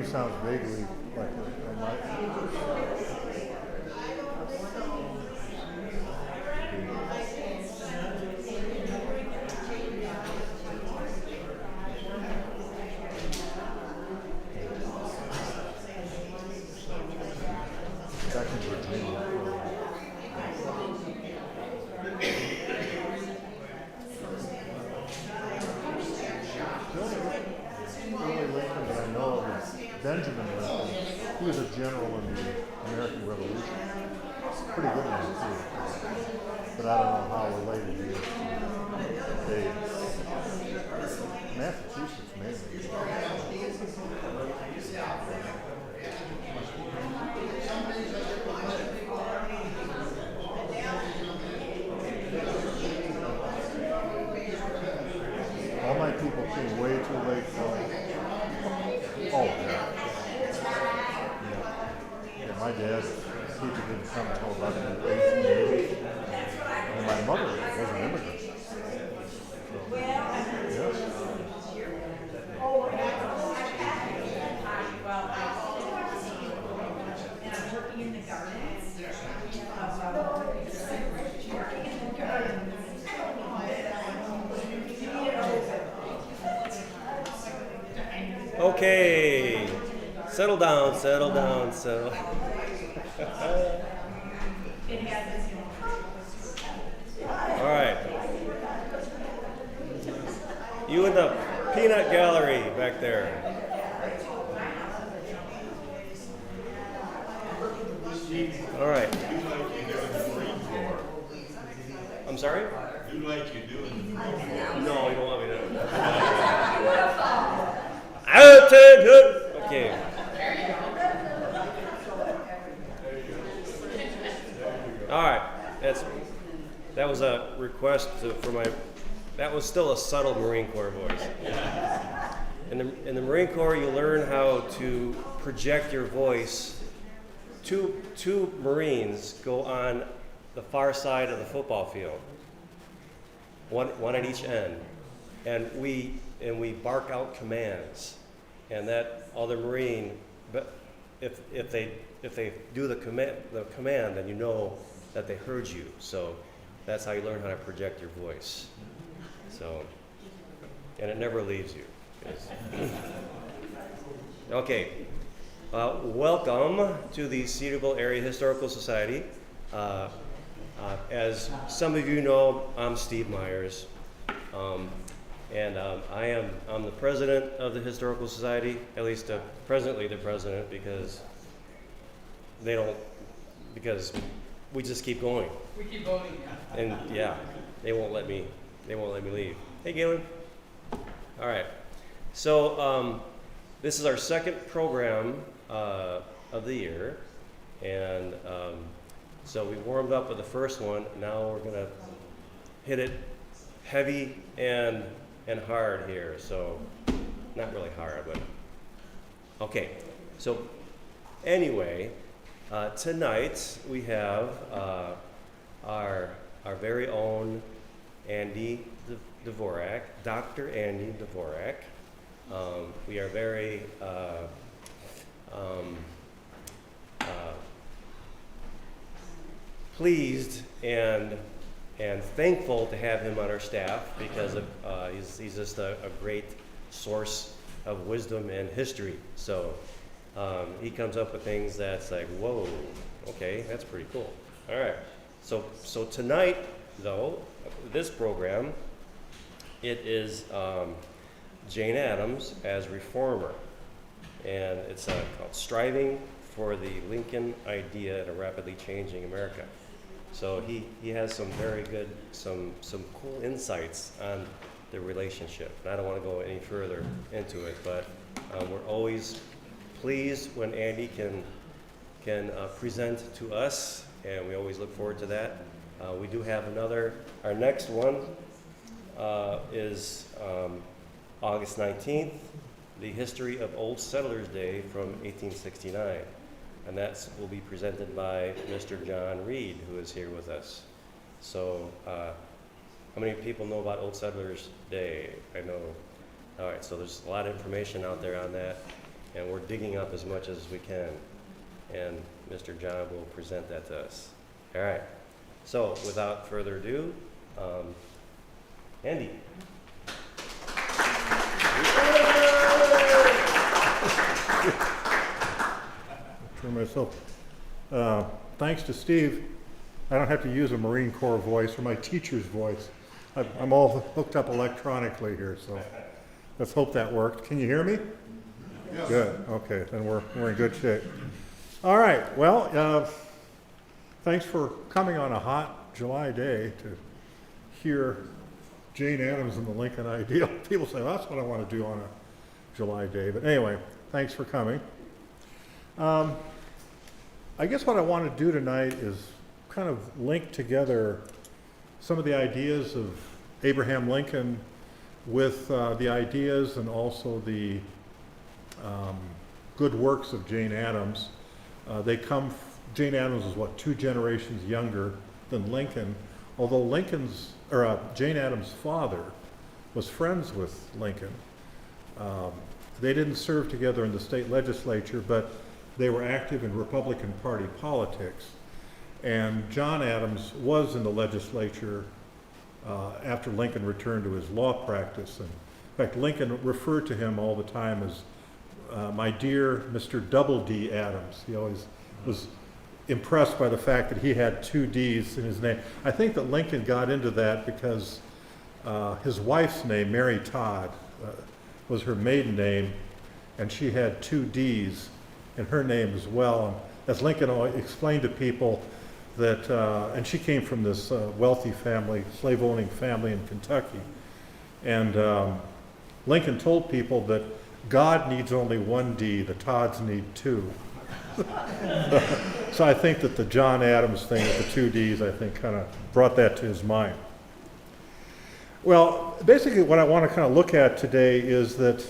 sounds vaguely like a back in Virginia. The only early Lincoln that I know of is Benjamin Lincoln. He was a general in the American Revolution. Pretty good one too. But I don't know how related he is to Dave. Massachusetts, maybe. All my people came way too late for oh yeah. Yeah, my dad, he didn't come until about the 1880s. And my mother was an immigrant. So, yes. Okay, settle down, settle down, settle. All right. You in the peanut gallery back there. All right. I'm sorry? Do like you do in the No, you don't want me to. Okay. All right. That was a request for my. That was still a subtle Marine Corps voice. In the Marine Corps, you learn how to project your voice. Two Marines go on the far side of the football field, one at each end, and we bark out commands, and that other Marine, but if they do the command, then you know that they heard you. So that's how you learn how to project your voice. So, and it never leaves you. Okay. Welcome to the Cedarville Area Historical Society. As some of you know, I'm Steve Myers, and I'm the president of the Historical Society, at least presently the president, because we just keep going. We keep voting, yeah. And yeah, they won't let me leave. Hey, Galen. All right. So this is our second program of the year, and so we warmed up with the first one. Now we're gonna hit it heavy and hard here. So not really hard, but okay. So anyway, tonight we have our very own Andy Dvorak, Dr. Andy Dvorak. We are very pleased and thankful to have him on our staff because he's just a great source of wisdom and history. So he comes up with things that's like, whoa, okay, that's pretty cool. All right. So tonight, though, this program, it is Jane Addams as Reformer, and it's called Striving for the Lincoln Idea in a Rapidly Changing America. So he has some very good, some cool insights on the relationship. And I don't want to go any further into it, but we're always pleased when Andy can present to us, and we always look forward to that. We do have our next one is August 19th, the history of Old Settlers Day from 1869. And that will be presented by Mr. John Reed, who is here with us. So how many people know about Old Settlers Day? I know. All right, so there's a lot of information out there on that. and we're digging up as much as we can. And Mr. John will present that to us. All right. So without further ado, Andy. For myself. Thanks to Steve, I don't have to use a Marine Corps voice or my teacher's voice. I'm all hooked up electronically here, so let's hope that worked. Can you hear me? Yes. Good. Okay, then we're in good shape. All right. Well, thanks for coming on a hot July day to hear Jane Addams and the Lincoln Ideal. People say, well, that's what I want to do on a July day. But anyway, thanks for coming. I guess what I want to do tonight is kind of link together some of the ideas of Abraham Lincoln with the ideas and also the good works of Jane Addams. Jane Addams was what, 2 generations younger than Lincoln, although Jane Addams' father was friends with Lincoln. They didn't serve together in the state legislature, but they were active in Republican Party politics. And John Addams was in the legislature after Lincoln returned to his law practice. And in fact, Lincoln referred to him all the time as my dear Mr. Double D Addams. He always was impressed by the fact that he had 2 D's in his name. I think that Lincoln got into that because his wife's name, Mary Todd, was her maiden name, and she had 2 D's in her name as well. And as Lincoln explained to people that, and she came from this wealthy family, slave-owning family in Kentucky, and Lincoln told people that God needs only 1 D, the Todds need 2. So I think that the John Addams thing with the 2 Ds, I think, kind of brought that to his mind. Well, basically what I want to kind of look at today is that,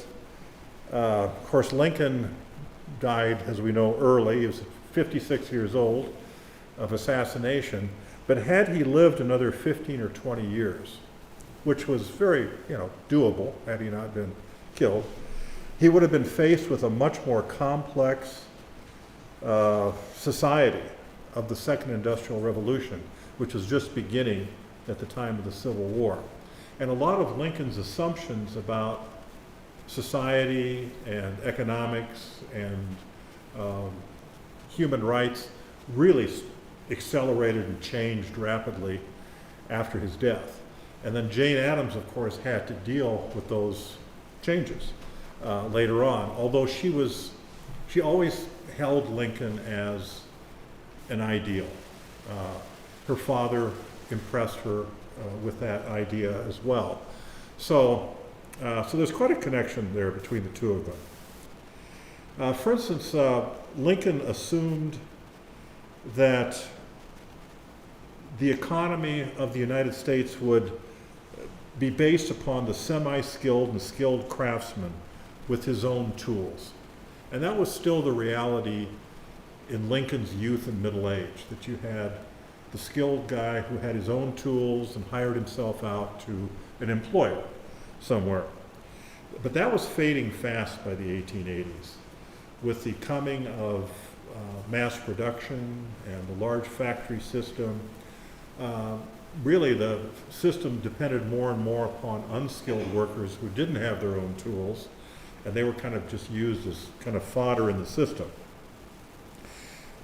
of course, Lincoln died, as we know, early. He was 56 years old of assassination. But had he lived another 15 or 20 years, which was very, doable had he not been killed, he would have been faced with a much more complex society of the Second Industrial Revolution, which was just beginning at the time of the Civil War. And a lot of Lincoln's assumptions about society and economics and human rights really accelerated and changed rapidly after his death. And then Jane Addams, of course, had to deal with those changes later on, although she always held Lincoln as an ideal. Her father impressed her with that idea as well. So there's quite a connection there between the two of them. For instance, Lincoln assumed that the economy of the United States would be based upon the semi-skilled and skilled craftsman with his own tools. And that was still the reality in Lincoln's youth and middle age, that you had the skilled guy who had his own tools and hired himself out to an employer somewhere. But that was fading fast by the 1880s. With the coming of mass production and the large factory system, really the system depended more and more upon unskilled workers who didn't have their own tools, and they were kind of just used as kind of fodder in the system.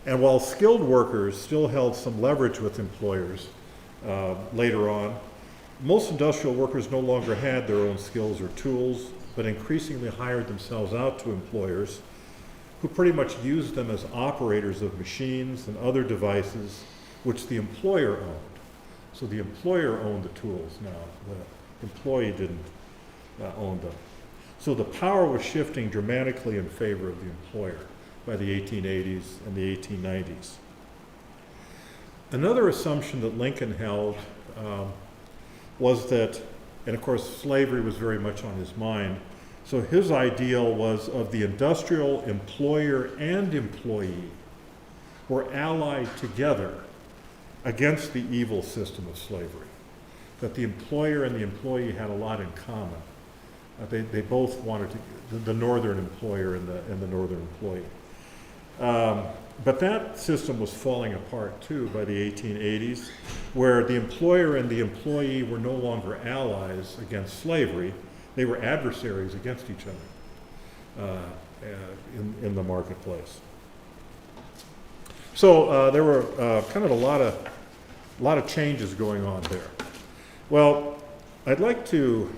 And while skilled workers still held some leverage with employers later on, most industrial workers no longer had their own skills or tools, but increasingly hired themselves out to employers who pretty much used them as operators of machines and other devices which the employer owned. So the employer owned the tools now. The employee didn't own them. So the power was shifting dramatically in favor of the employer by the 1880s and the 1890s. Another assumption that Lincoln held was that, and of course slavery was very much on his mind, so his ideal was of the industrial employer and employee were allied together against the evil system of slavery, that the employer and the employee had a lot in common. They both wanted to, the northern employer and the northern employee. But that system was falling apart too by the 1880s, where the employer and the employee were no longer allies against slavery. They were adversaries against each other in the marketplace. So there were kind of a lot of changes going on there. Well, I'd like to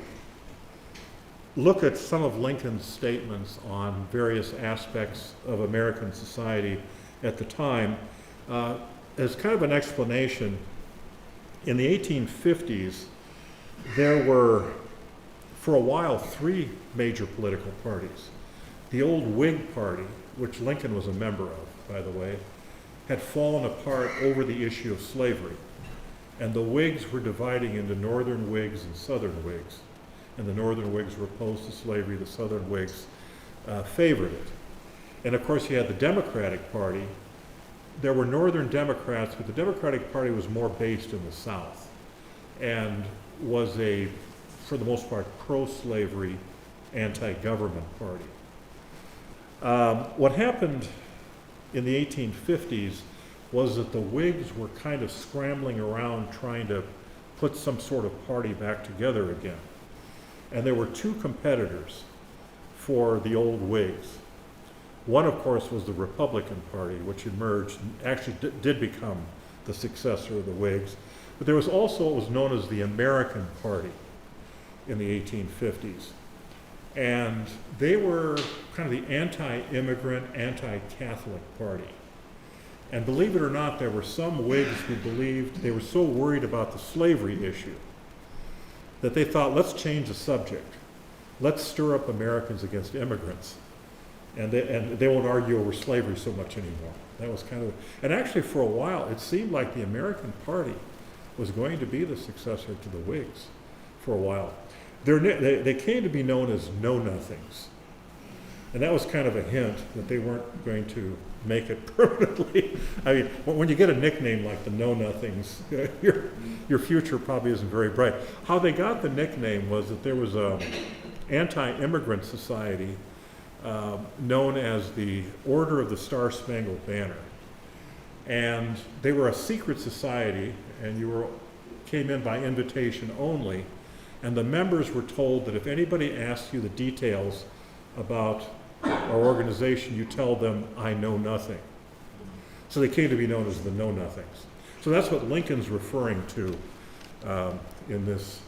look at some of Lincoln's statements on various aspects of American society at the time as kind of an explanation. In the 1850s, there were, for a while, three major political parties. The old Whig Party, which Lincoln was a member of, by the way, had fallen apart over the issue of slavery. And the Whigs were dividing into Northern Whigs and Southern Whigs. And the Northern Whigs were opposed to slavery, the Southern Whigs favored it. And of course you had the Democratic Party. There were Northern Democrats, but the Democratic Party was more based in the South and was a, for the most part, pro-slavery, anti-government party. What happened in the 1850s was that the Whigs were kind of scrambling around trying to put some sort of party back together again. And there were two competitors for the old Whigs. One, of course, was the Republican Party, which emerged and actually did become the successor of the Whigs. But there was also what was known as the American Party in the 1850s. And they were kind of the anti-immigrant, anti-Catholic party. And believe it or not, there were some Whigs who believed they were so worried about the slavery issue that they thought, let's change the subject. Let's stir up Americans against immigrants. And they won't argue over slavery so much anymore. That was kind of, and actually for a while, it seemed like the American Party was going to be the successor to the Whigs for a while. They came to be known as Know-Nothings. And that was kind of a hint that they weren't going to make it permanently. I mean, when you get a nickname like the Know-Nothings, your future probably isn't very bright. How they got the nickname was that there was an anti-immigrant society known as the Order of the Star-Spangled Banner. And they were a secret society, and you came in by invitation only. And the members were told that if anybody asked you the details about our organization, you tell them, I know nothing. So they came to be known as the Know-Nothings. So that's what Lincoln's referring to in this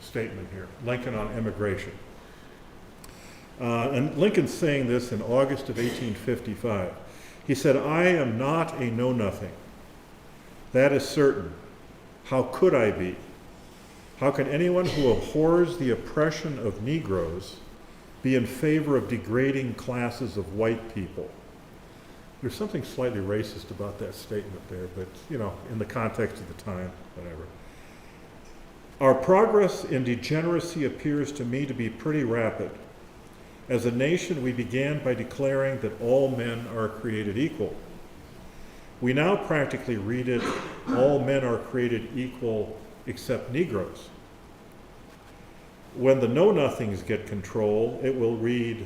statement here, Lincoln on immigration. And Lincoln's saying this in August of 1855. He said, I am not a know-nothing. That is certain. How could I be? How can anyone who abhors the oppression of Negroes be in favor of degrading classes of white people? There's something slightly racist about that statement there, but you know, in the context of the time, whatever. Our progress in degeneracy appears to me to be pretty rapid. As a nation, we began by declaring that all men are created equal. We now practically read it, all men are created equal except Negroes. When the Know-Nothings get control, it will read,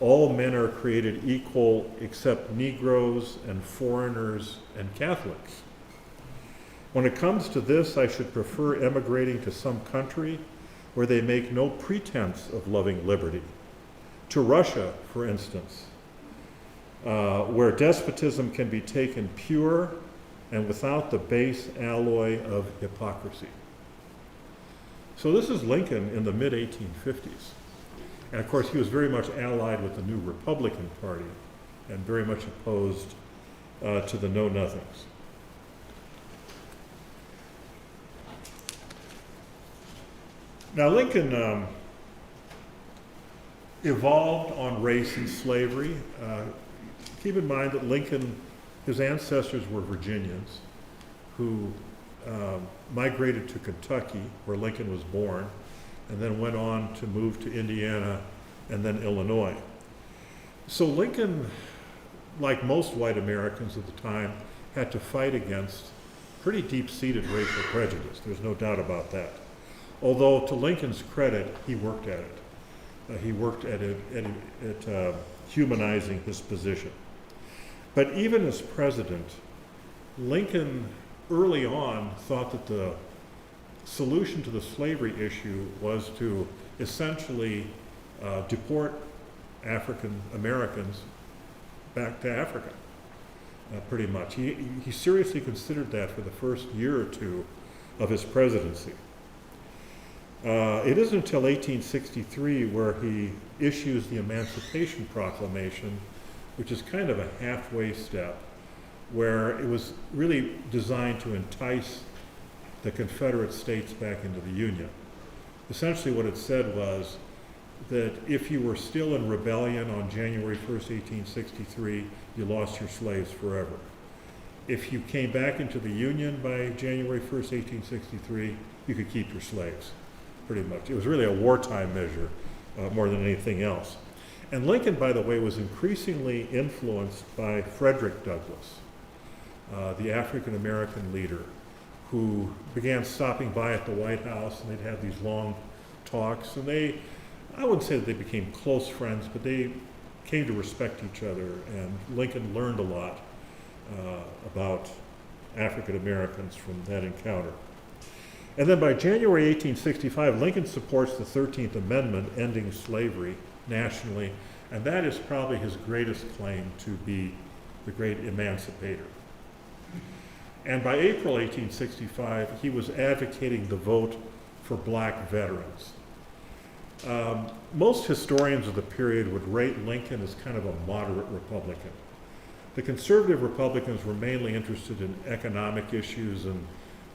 all men are created equal except Negroes and foreigners and Catholics. When it comes to this, I should prefer emigrating to some country where they make no pretense of loving liberty. To Russia, for instance, where despotism can be taken pure and without the base alloy of hypocrisy. So this is Lincoln in the mid-1850s. And of course, he was very much allied with the new Republican Party and very much opposed to the Know-Nothings. Now, Lincoln evolved on race and slavery. Keep in mind that Lincoln, his ancestors were Virginians who migrated to Kentucky, where Lincoln was born, and then went on to move to Indiana and then Illinois. So Lincoln, like most white Americans at the time, had to fight against pretty deep-seated racial prejudice. There's no doubt about that. Although to Lincoln's credit, he worked at it. He worked at humanizing his position. But even as president, Lincoln early on thought that the solution to the slavery issue was to essentially deport African Americans back to Africa, pretty much. He seriously considered that for the first year or two of his presidency. It isn't until 1863 where he issues the Emancipation Proclamation, which is kind of a halfway step, where it was really designed to entice the Confederate States back into the Union. Essentially what it said was that if you were still in rebellion on January 1st, 1863, you lost your slaves forever. If you came back into the Union by January 1st, 1863, you could keep your slaves, pretty much. It was really a wartime measure more than anything else. And Lincoln, by the way, was increasingly influenced by Frederick Douglass, the African-American leader, who began stopping by at the White House, and they'd have these long talks. And I wouldn't say that they became close friends, but they came to respect each other, and Lincoln learned a lot about African-Americans from that encounter. And then by January 1865, Lincoln supports the 13th Amendment ending slavery nationally, and that is probably his greatest claim to be the great emancipator. And by April 1865, he was advocating the vote for black veterans. Most historians of the period would rate Lincoln as kind of a moderate Republican. The conservative Republicans were mainly interested in economic issues, and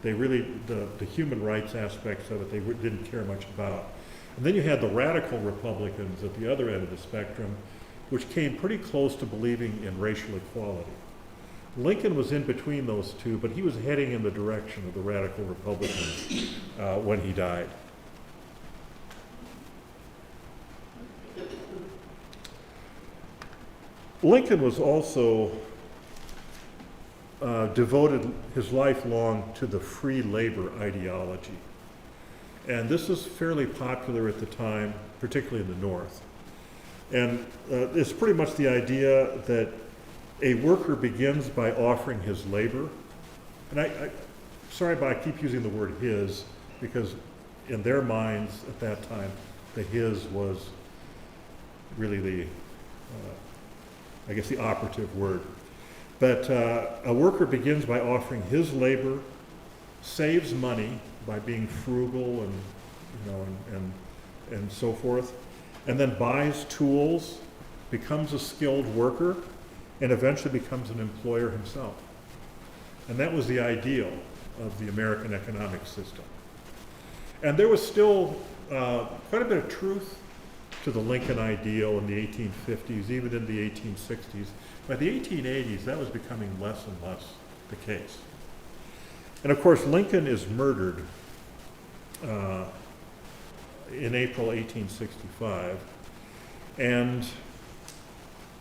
they really, the human rights aspects of it, they didn't care much about. And then you had the radical Republicans at the other end of the spectrum, which came pretty close to believing in racial equality. Lincoln was in between those two, but he was heading in the direction of the radical Republicans when he died. Lincoln was also devoted his life long to the free labor ideology. And this was fairly popular at the time, particularly in the North. And it's pretty much the idea that a worker begins by offering his labor. And sorry, but I keep using the word his, because in their minds at that time, the his was really the, I guess, the operative word. But a worker begins by offering his labor, saves money by being frugal and so forth, and then buys tools, becomes a skilled worker, and eventually becomes an employer himself. And that was the ideal of the American economic system. And there was still quite a bit of truth to the Lincoln ideal in the 1850s, even in the 1860s. By the 1880s, that was becoming less and less the case. And of course, Lincoln is murdered in April 1865. And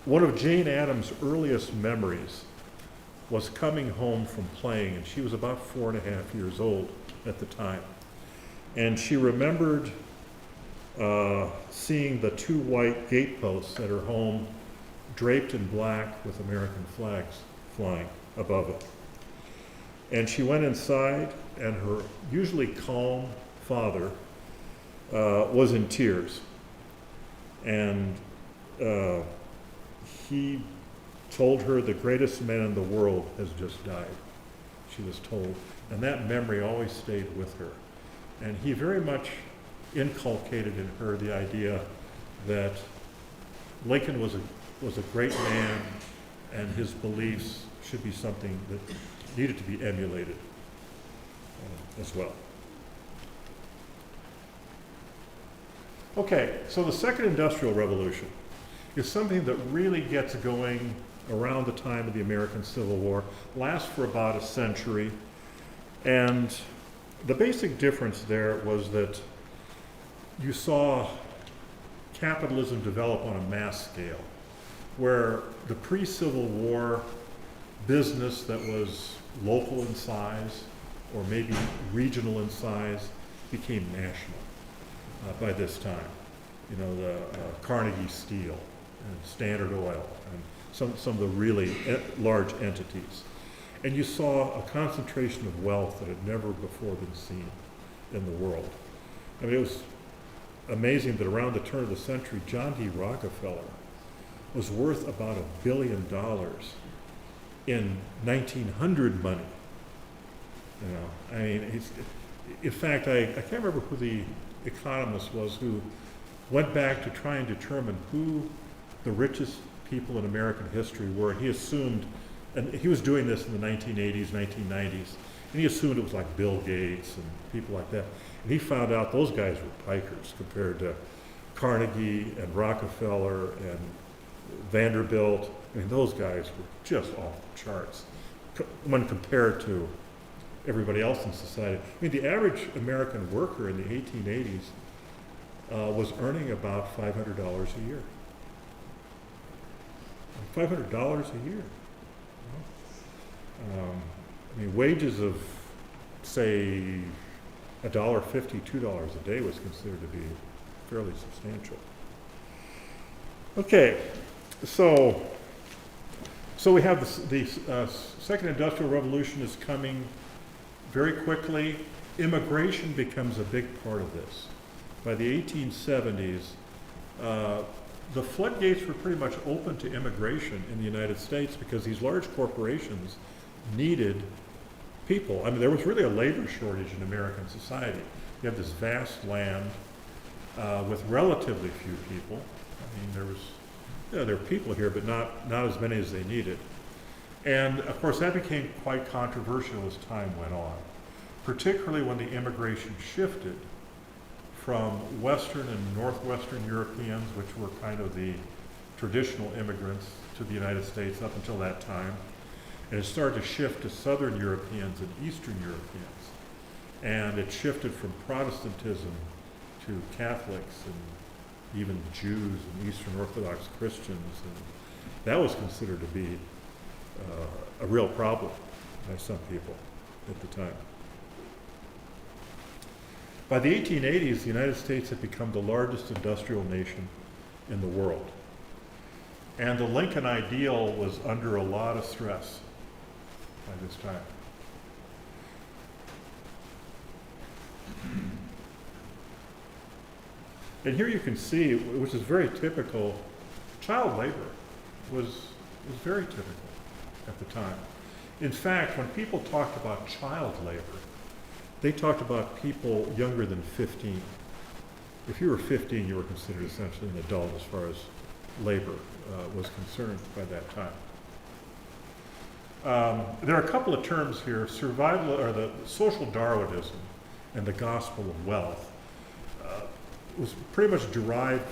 one of Jane Addams' earliest memories was coming home from playing, and she was about 4.5 years old at the time. And she remembered seeing the 2 white gateposts at her home draped in black with American flags flying above it. And she went inside, and her usually calm father was in tears. And he told her the greatest man in the world has just died, she was told. And that memory always stayed with her. And he very much inculcated in her the idea that Lincoln was a great man, and his beliefs should be something that needed to be emulated as well. Okay, so the Second Industrial Revolution is something that really gets going around the time of the American Civil War, lasts for about a century, and the basic difference there was that you saw capitalism develop on a mass scale, where the pre-Civil War business that was local in size or maybe regional in size became national by this time. You know, the Carnegie Steel and Standard Oil and some of the really large entities. And you saw a concentration of wealth that had never before been seen in the world. I mean, it was amazing that around the turn of the century, John D. Rockefeller was worth about $1 billion in 1900 money. You know, I mean, in fact, I can't remember who the economist was who went back to try and determine who the richest people in American history were. He assumed, and he was doing this in the 1980s, 1990s, and he assumed it was like Bill Gates and people like that. And he found out those guys were pikers compared to Carnegie and Rockefeller and Vanderbilt. I mean, those guys were just off the charts when compared to everybody else in society. I mean, the average American worker in the 1880s was earning about $500 a year. $500 a year. I mean, wages of, say, $1.50, $2 a day was considered to be fairly substantial. Okay, so we have the second industrial revolution is coming very quickly. Immigration becomes a big part of this. By the 1870s, the floodgates were pretty much open to immigration in the United States because these large corporations needed people. I mean, there was really a labor shortage in American society. You have this vast land with relatively few people. I mean, there were people here, but not as many as they needed. And of course, that became quite controversial as time went on, particularly when the immigration shifted from Western and Northwestern Europeans, which were kind of the traditional immigrants to the United States up until that time. And it started to shift to Southern Europeans and Eastern Europeans. And it shifted from Protestantism to Catholics and even Jews and Eastern Orthodox Christians. And that was considered to be a real problem by some people at the time. By the 1880s, the United States had become the largest industrial nation in the world. And the Lincoln ideal was under a lot of stress by this time. And here you can see, which is very typical, child labor was very typical at the time. In fact, when people talked about child labor, they talked about people younger than 15. If you were 15, you were considered essentially an adult as far as labor was concerned by that time. There are a couple of terms here: survival, or the social Darwinism, and the gospel of wealth was pretty much derived,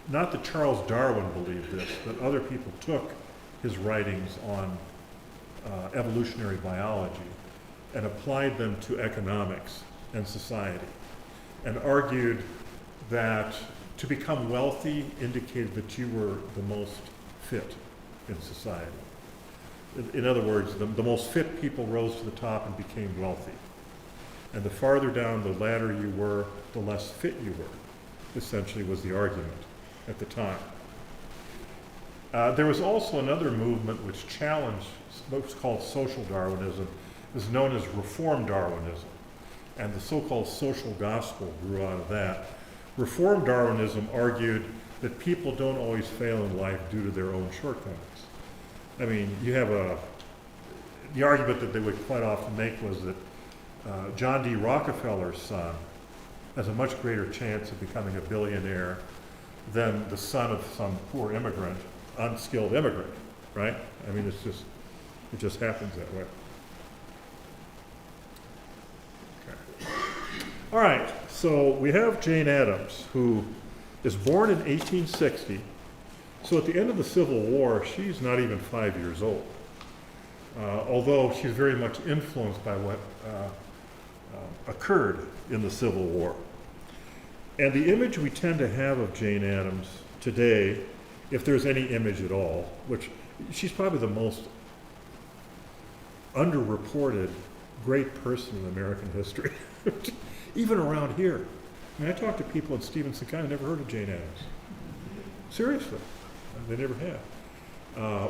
not that Charles Darwin believed this, but other people took his writings on evolutionary biology and applied them to economics and society, and argued that to become wealthy indicated that you were the most fit in society. In other words, the most fit people rose to the top and became wealthy. And the farther down the ladder you were, the less fit you were, essentially was the argument at the time. There was also another movement which challenged what's called social Darwinism. It was known as Reform Darwinism, and the so-called social gospel grew out of that. Reform Darwinism argued that people don't always fail in life due to their own shortcomings. I mean, you have the argument that they would quite often make was that John D. Rockefeller's son has a much greater chance of becoming a billionaire than the son of some poor immigrant, unskilled immigrant, right? I mean, it just happens that way. Okay. All right, so we have Jane Addams, who is born in 1860. So at the end of the Civil War, she's not even 5 years old, although she's very much influenced by what occurred in the Civil War. And the image we tend to have of Jane Addams today, if there's any image at all, which she's probably the most underreported great person in American history. even around here. I mean, I talk to people in Stevenson County, never heard of Jane Addams. Seriously, they never have.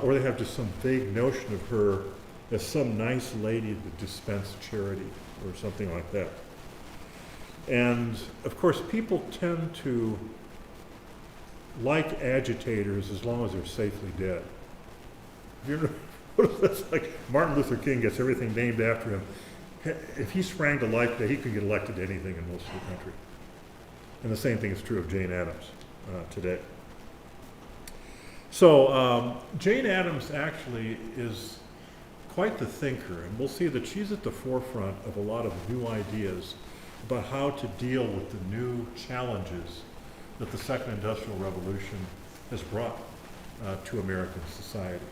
Or they have just some vague notion of her as some nice lady that dispensed charity or something like that. And of course, people tend to like agitators as long as they're safely dead. You know, that's like Martin Luther King gets everything named after him. If he sprang to life today, he could get elected to anything in most of the country. And the same thing is true of Jane Addams today. So Jane Addams actually is quite the thinker, and we'll see that she's at the forefront of a lot of new ideas about how to deal with the new challenges that the Second Industrial Revolution has brought to American society.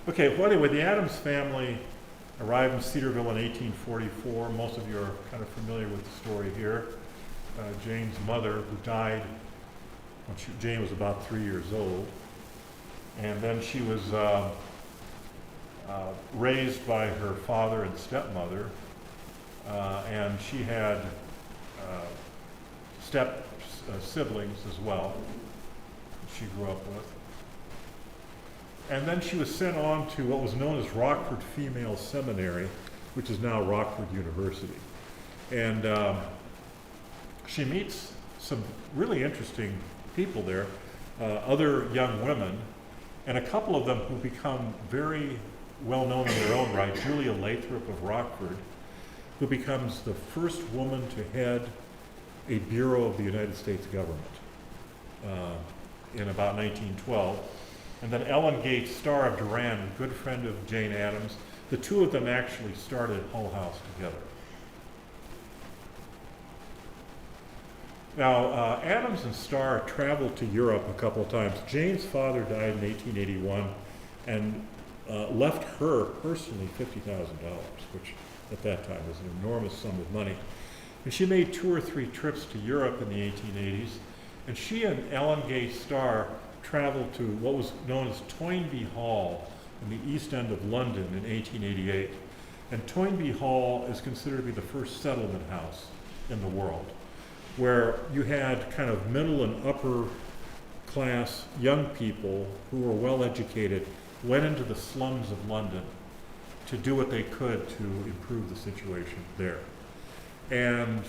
Okay, well anyway, the Addams family arrived in Cedarville in 1844. Most of you are kind of familiar with the story here. Jane's mother, who died when Jane was about 3 years old. And then she was raised by her father and stepmother. And she had siblings as well she grew up with. And then she was sent on to what was known as Rockford Female Seminary, which is now Rockford University. And she meets some really interesting people there, other young women, and a couple of them who become very well known in their own right. Julia Lathrop of Rockford, who becomes the first woman to head a bureau of the United States government in about 1912. And then Ellen Gates Starr of Durand, a good friend of Jane Addams. The two of them actually started Hull House together. Now, Addams and Starr traveled to Europe a couple of times. Jane's father died in 1881 and left her personally $50,000, which at that time was an enormous sum of money. And she made 2 or 3 trips to Europe in the 1880s, and she and Ellen Gates Starr traveled to what was known as Toynbee Hall in the East End of London in 1888. And Toynbee Hall is considered to be the first settlement house in the world, where you had kind of middle and upper class young people who were well educated, went into the slums of London to do what they could to improve the situation there. And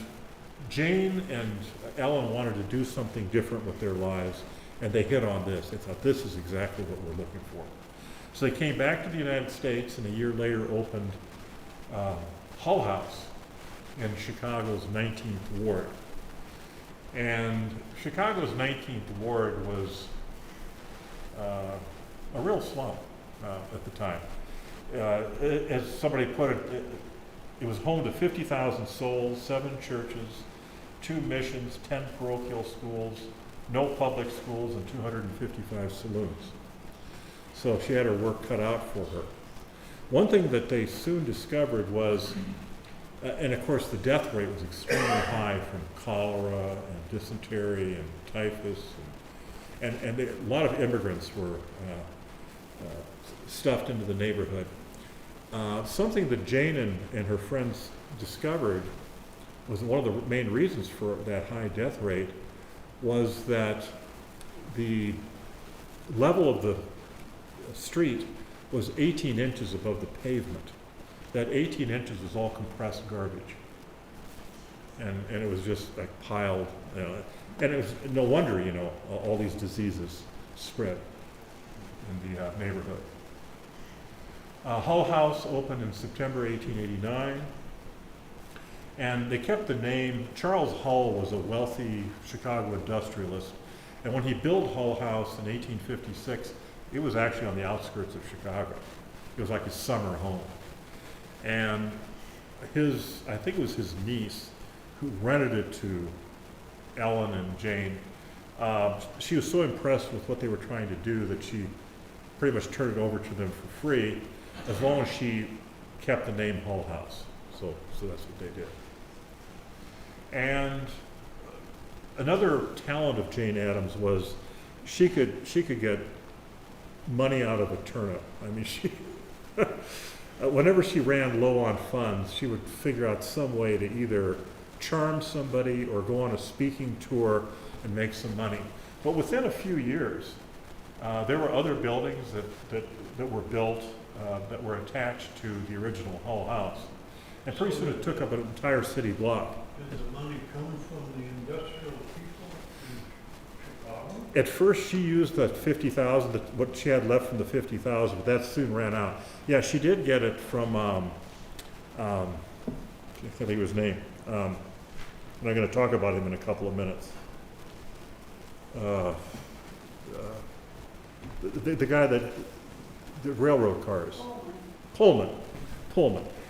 Jane and Ellen wanted to do something different with their lives, and they hit on this. They thought, this is exactly what we're looking for. So they came back to the United States, and a year later opened Hull House in Chicago's 19th Ward. And Chicago's 19th Ward was a real slum at the time. As somebody put it, it was home to 50,000 souls, 7 churches, 2 missions, 10 parochial schools, no public schools, and 255 saloons. So she had her work cut out for her. One thing that they soon discovered was, and of course the death rate was extremely high from cholera and dysentery and typhus, and a lot of immigrants were stuffed into the neighborhood. Something that Jane and her friends discovered was one of the main reasons for that high death rate was that the level of the street was 18 inches above the pavement. That 18 inches was all compressed garbage. And it was just like piled, and it was no wonder, all these diseases spread in the neighborhood. Hull House opened in September 1889, and they kept the name. Charles Hull was a wealthy Chicago industrialist, and when he built Hull House in 1856, it was actually on the outskirts of Chicago. It was like his summer home. And I think it was his niece who rented it to Ellen and Jane. She was so impressed with what they were trying to do that she pretty much turned it over to them for free, as long as she kept the name Hull House. So that's what they did. And another talent of Jane Addams was she could get money out of a turnip. I mean, she whenever she ran low on funds, she would figure out some way to either charm somebody or go on a speaking tour and make some money. But within a few years, there were other buildings that were built that were attached to the original Hull House. And pretty soon it took up an entire city block. Did the money come from the industrial people in Chicago? At first, she used the 50,000, what she had left from the 50,000, but that soon ran out. Yeah, she did get it from, I can't think of his name. And I'm going to talk about him in a couple of minutes. The guy that, the railroad cars. Pullman.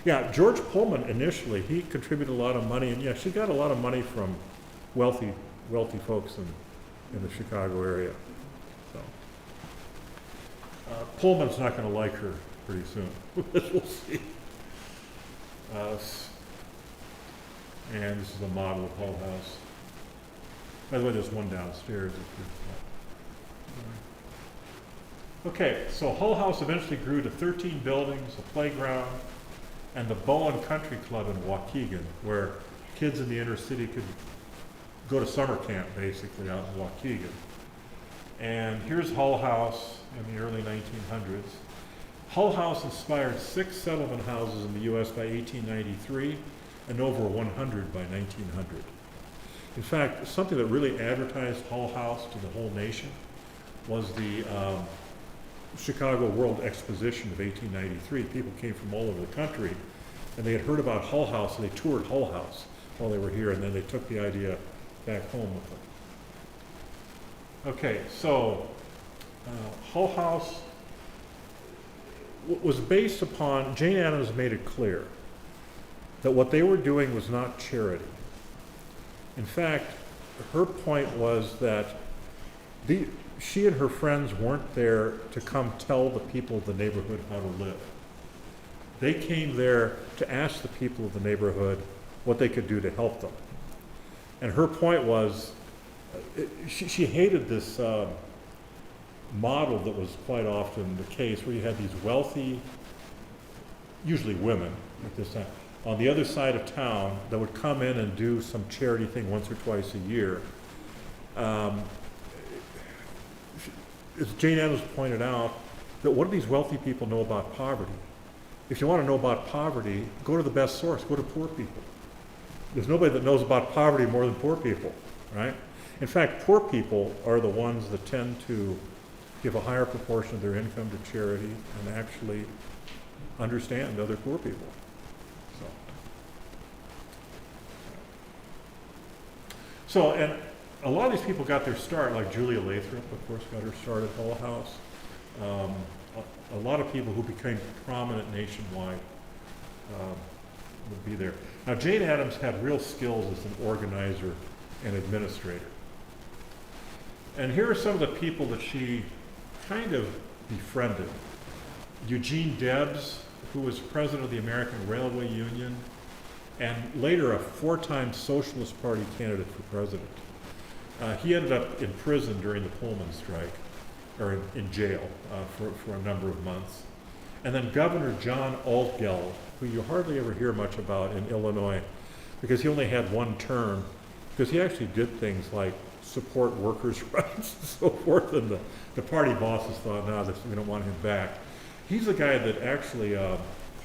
Yeah, George Pullman initially, he contributed a lot of money, and yeah, she got a lot of money from wealthy folks in the Chicago area. So, Pullman's not going to like her pretty soon. We'll see. And this is a model of Hull House. By the way, there's one downstairs. Okay, so Hull House eventually grew to 13 buildings, a playground, and the Bowen Country Club in Waukegan, where kids in the inner city could go to summer camp, basically, out in Waukegan. And here's Hull House in the early 1900s. Hull House inspired 6 settlement houses in the U.S. by 1893 and over 100 by 1900. In fact, something that really advertised Hull House to the whole nation was the Chicago World Exposition of 1893. People came from all over the country, and they had heard about Hull House, and they toured Hull House while they were here, and then they took the idea back home with them. Okay, so Hull House was based upon, Jane Addams made it clear that what they were doing was not charity. In fact, her point was that she and her friends weren't there to come tell the people of the neighborhood how to live. They came there to ask the people of the neighborhood what they could do to help them. And her point was, she hated this model that was quite often the case, where you had these wealthy, usually women at this time, on the other side of town that would come in and do some charity thing once or twice a year. As Jane Addams pointed out, that what do these wealthy people know about poverty? If you want to know about poverty, go to the best source, go to poor people. There's nobody that knows about poverty more than poor people, right? In fact, poor people are the ones that tend to give a higher proportion of their income to charity and actually understand other poor people. So, and a lot of these people got their start, like Julia Lathrop, of course, got her start at Hull House. A lot of people who became prominent nationwide would be there. Now, Jane Addams had real skills as an organizer and administrator. And here are some of the people that she kind of befriended. Eugene Debs, who was president of the American Railway Union, and later a 4-time Socialist Party candidate for president. He ended up in prison during the Pullman strike, or in jail for a number of months. And then Governor John Altgeld, who you hardly ever hear much about in Illinois, because he only had one term, because he actually did things like support workers' rights and so forth, and the party bosses thought, no, we don't want him back. He's the guy that actually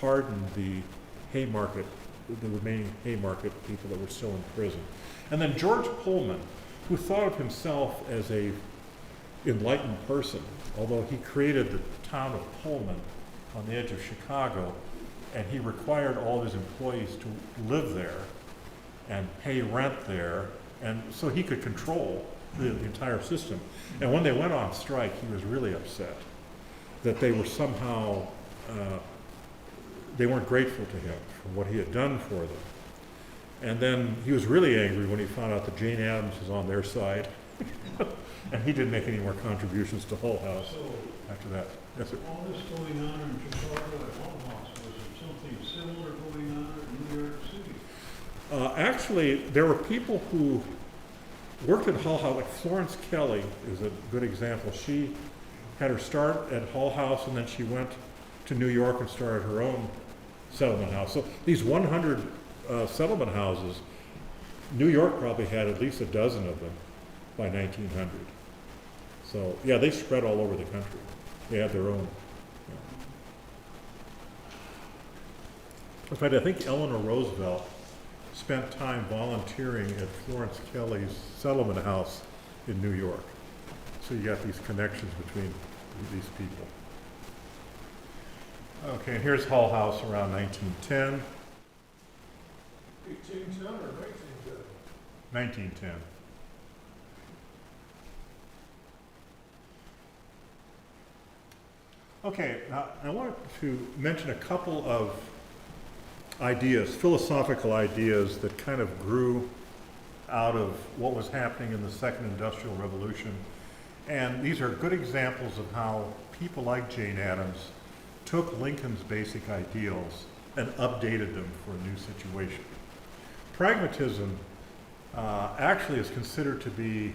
pardoned the Haymarket, the remaining Haymarket people that were still in prison. And then George Pullman, who thought of himself as a enlightened person, although he created the town of Pullman on the edge of Chicago, and he required all of his employees to live there and pay rent there, and so he could control the entire system. And when they went on strike, he was really upset that they were somehow, they weren't grateful to him for what he had done for them. And then he was really angry when he found out that Jane Addams was on their side. And he didn't make any more contributions to Hull House after that. Yes, sir. All this going on in Chicago at Hull House, was it something similar going on in New York City? Actually, there were people who worked at Hull House, like Florence Kelly is a good example. She had her start at Hull House, and then she went to New York and started her own settlement house. So these 100 settlement houses New York probably had at least a dozen of them by 1900. So, yeah, they spread all over the country. They had their own. In fact, I think Eleanor Roosevelt spent time volunteering at Florence Kelley's settlement house in New York. So you got these connections between these people. Okay, and here's Hull House around 1910. 1810 or 1910? 1910. Okay, now I wanted to mention a couple of ideas, philosophical ideas that kind of grew out of what was happening in the Second Industrial Revolution. And these are good examples of how people like Jane Addams took Lincoln's basic ideals and updated them for a new situation. Pragmatism actually is considered to be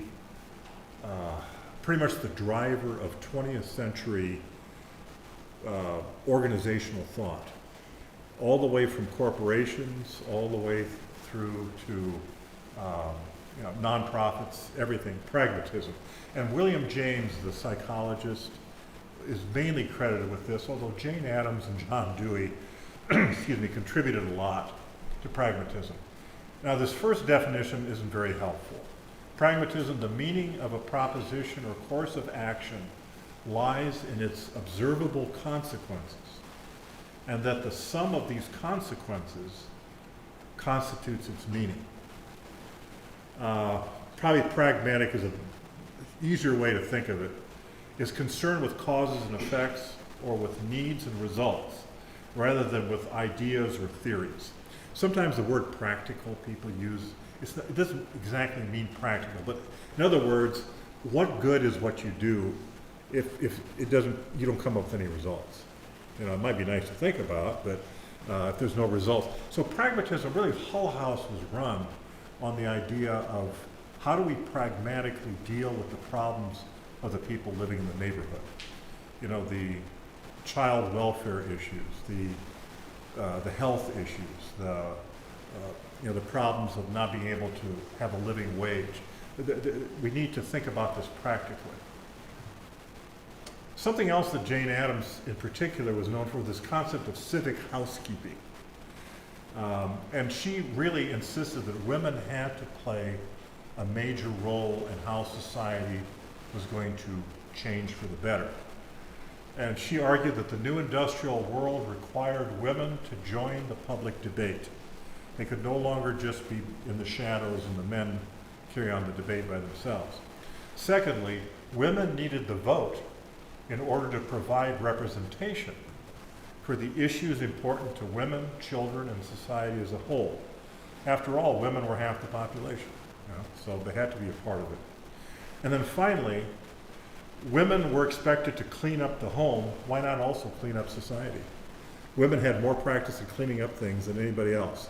pretty much the driver of 20th century organizational thought, all the way from corporations, all the way through to nonprofits, everything, pragmatism. And William James, the psychologist, is mainly credited with this, although Jane Addams and John Dewey excuse me, contributed a lot to pragmatism. Now, this first definition isn't very helpful. Pragmatism, the meaning of a proposition or course of action, lies in its observable consequences, and that the sum of these consequences constitutes its meaning. Probably pragmatic is an easier way to think of it, is concerned with causes and effects or with needs and results, rather than with ideas or theories. Sometimes the word practical people use, it doesn't exactly mean practical, but in other words, what good is what you do if it doesn't, you don't come up with any results? You know, it might be nice to think about, but if there's no results. So pragmatism, really Hull House was run on the idea of how do we pragmatically deal with the problems of the people living in the neighborhood. You know, the child welfare issues, the health issues, the problems of not being able to have a living wage. We need to think about this practically. Something else that Jane Addams in particular was known for, this concept of civic housekeeping. And she really insisted that women had to play a major role in how society was going to change for the better. And she argued that the new industrial world required women to join the public debate. They could no longer just be in the shadows and the men carry on the debate by themselves. Secondly, women needed the vote in order to provide representation for the issues important to women, children, and society as a whole. After all, women were half the population, so they had to be a part of it. And then finally, women were expected to clean up the home. Why not also clean up society? Women had more practice in cleaning up things than anybody else,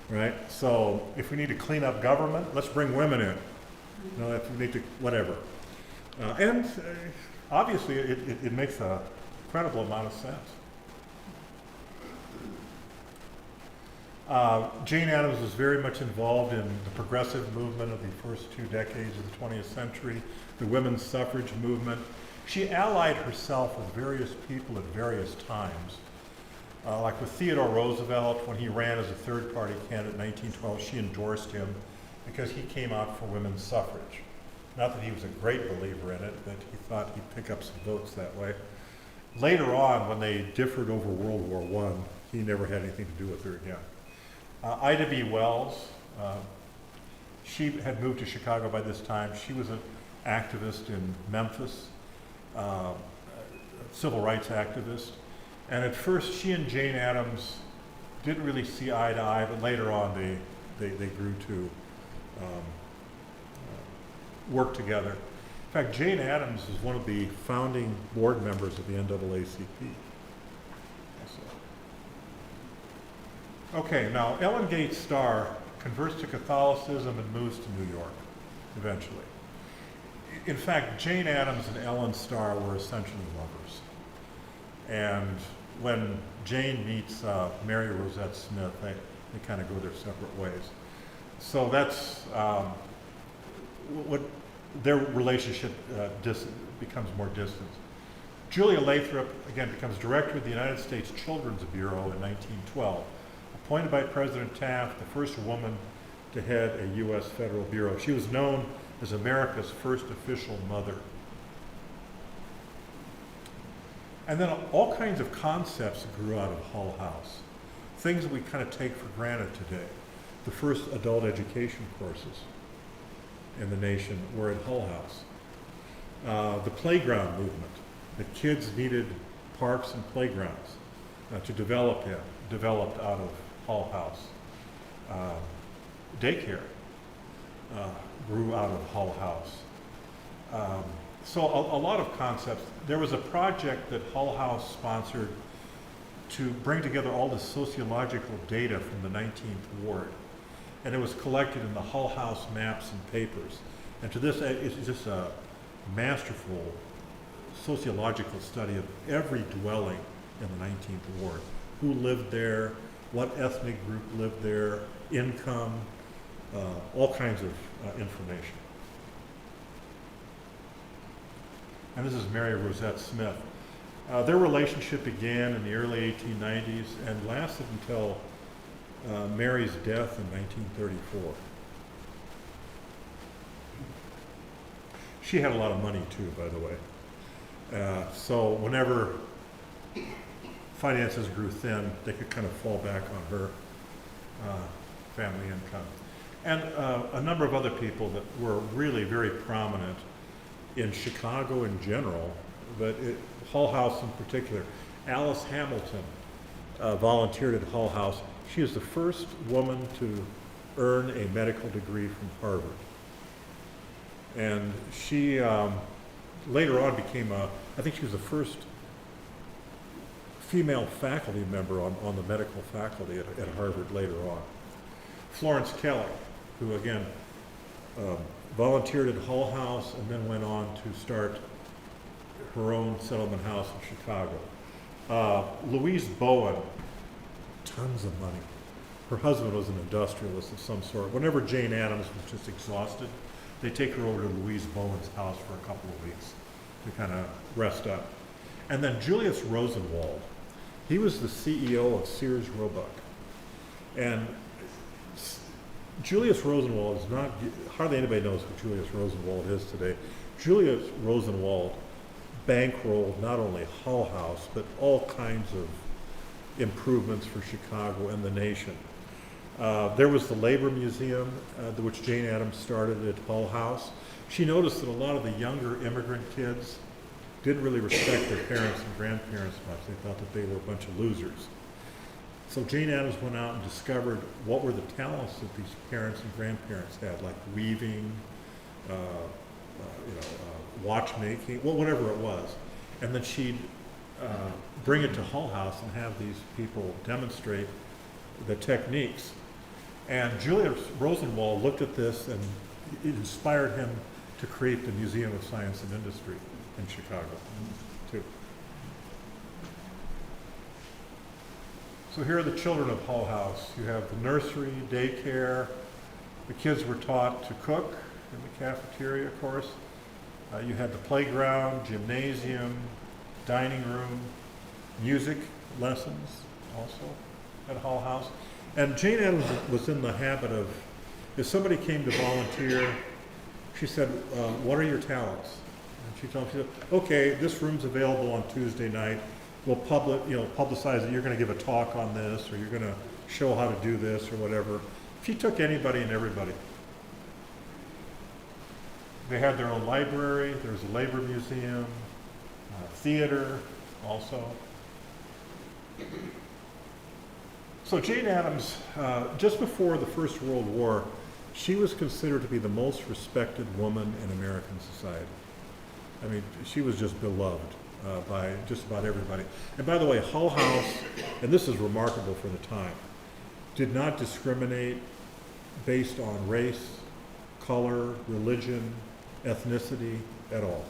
right? So if we need to clean up government, let's bring women in. You know, if we need to, whatever. Obviously, it makes a incredible amount of sense. Jane Addams was very much involved in the progressive movement of the first 2 decades of the 20th century, the women's suffrage movement. She allied herself with various people at various times. Like with Theodore Roosevelt, when he ran as a third-party candidate in 1912, she endorsed him because he came out for women's suffrage. Not that he was a great believer in it, but he thought he'd pick up some votes that way. Later on, when they differed over World War I, he never had anything to do with her again. Ida B. Wells, she had moved to Chicago by this time. She was an activist in Memphis, civil rights activist. And at first, she and Jane Addams didn't really see eye to eye, but later on they grew to work together. In fact, Jane Addams is one of the founding board members of the NAACP. Okay, now Ellen Gates Starr converts to Catholicism and moves to New York eventually. In fact, Jane Addams and Ellen Starr were essentially lovers. And when Jane meets Mary Rosette Smith, they kind of go their separate ways. So that's what their relationship becomes more distant. Julia Lathrop, again, becomes director of the United States Children's Bureau in 1912, appointed by President Taft, the first woman to head a U.S. federal bureau. She was known as America's first official mother. And then all kinds of concepts grew out of Hull House, things that we kind of take for granted today. The first adult education courses in the nation were at Hull House. The playground movement. The kids needed parks and playgrounds to developed out of Hull House. Daycare grew out of Hull House. So a lot of concepts. There was a project that Hull House sponsored to bring together all the sociological data from the 19th Ward. And it was collected in the Hull House maps and papers. And to this, it's just a masterful sociological study of every dwelling in the 19th Ward. Who lived there, what ethnic group lived there, income, all kinds of information. And this is Mary Rosette Smith. Their relationship began in the early 1890s and lasted until Mary's death in 1934. She had a lot of money too, by the way. So whenever finances grew thin, they could kind of fall back on her family income. And a number of other people that were really very prominent in Chicago in general, but Hull House in particular. Alice Hamilton volunteered at Hull House. She was the first woman to earn a medical degree from Harvard. And she later on became I think she was the first female faculty member on the medical faculty at Harvard later on. Florence Kelley, who again volunteered at Hull House and then went on to start her own settlement house in Chicago. Louise Bowen, tons of money. Her husband was an industrialist of some sort. Whenever Jane Addams was just exhausted, they take her over to Louise Bowen's house for a couple of weeks to kind of rest up. And then Julius Rosenwald, he was the CEO of Sears Roebuck. And Julius Rosenwald is not, hardly anybody knows who Julius Rosenwald is today. Julius Rosenwald bankrolled not only Hull House, but all kinds of improvements for Chicago and the nation. There was the Labor Museum, which Jane Addams started at Hull House. She noticed that a lot of the younger immigrant kids didn't really respect their parents and grandparents much. They thought that they were a bunch of losers. So Jane Addams went out and discovered what were the talents that these parents and grandparents had, like weaving, watchmaking, whatever it was. And then she'd bring it to Hull House and have these people demonstrate the techniques. And Julius Rosenwald looked at this and it inspired him to create the Museum of Science and Industry in Chicago, too. So here are the children of Hull House. You have the nursery, daycare. The kids were taught to cook in the cafeteria, of course. You had the playground, gymnasium, dining room, music lessons also at Hull House. And Jane Addams was in the habit of, if somebody came to volunteer, she said, what are your talents? And she told them, okay, this room's available on Tuesday night. We'll publicize that you're going to give a talk on this, or you're going to show how to do this, or whatever. She took anybody and everybody. They had their own library. There was a labor museum, theater also. So Jane Addams, just before the First World War, she was considered to be the most respected woman in American society. I mean, she was just beloved by just about everybody. And by the way, Hull House, and this is remarkable for the time, did not discriminate based on race, color, religion, ethnicity at all.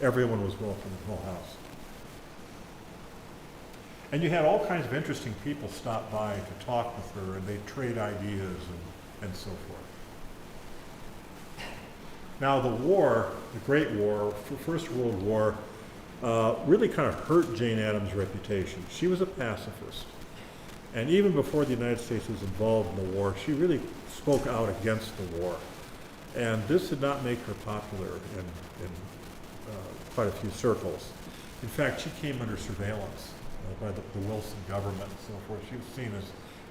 Everyone was welcome at Hull House. And you had all kinds of interesting people stop by to talk with her, and they'd trade ideas and so forth. Now the war, the Great War, First World War, really kind of hurt Jane Addams' reputation. She was a pacifist. And even before the United States was involved in the war, she really spoke out against the war. And this did not make her popular in quite a few circles. In fact, she came under surveillance by the Wilson government and so forth. She was seen as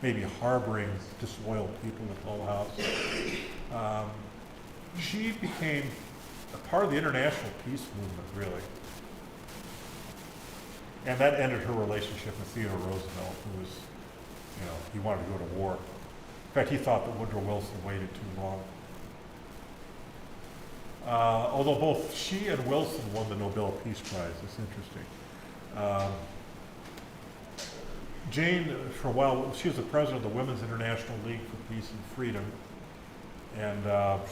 maybe harboring disloyal people at Hull House. She became a part of the international peace movement, really. And that ended her relationship with Theodore Roosevelt, who was, he wanted to go to war. In fact, he thought that Woodrow Wilson waited too long. Although both she and Wilson won the Nobel Peace Prize. It's interesting. Jane, for a while, she was the president of the Women's International League for Peace and Freedom. And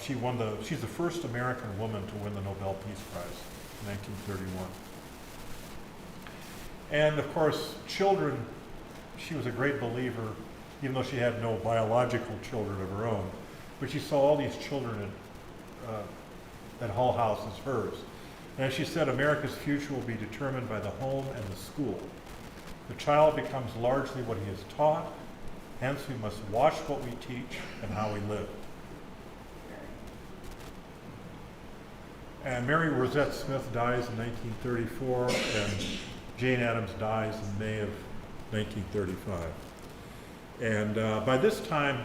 she's the first American woman to win the Nobel Peace Prize in 1931. And of course, children, she was a great believer, even though she had no biological children of her own. But she saw all these children at Hull House as hers. And as she said, America's future will be determined by the home and the school. The child becomes largely what he is taught, hence we must watch what we teach and how we live. And Mary Rosette Smith dies in 1934, and Jane Addams dies in May of 1935. And by this time,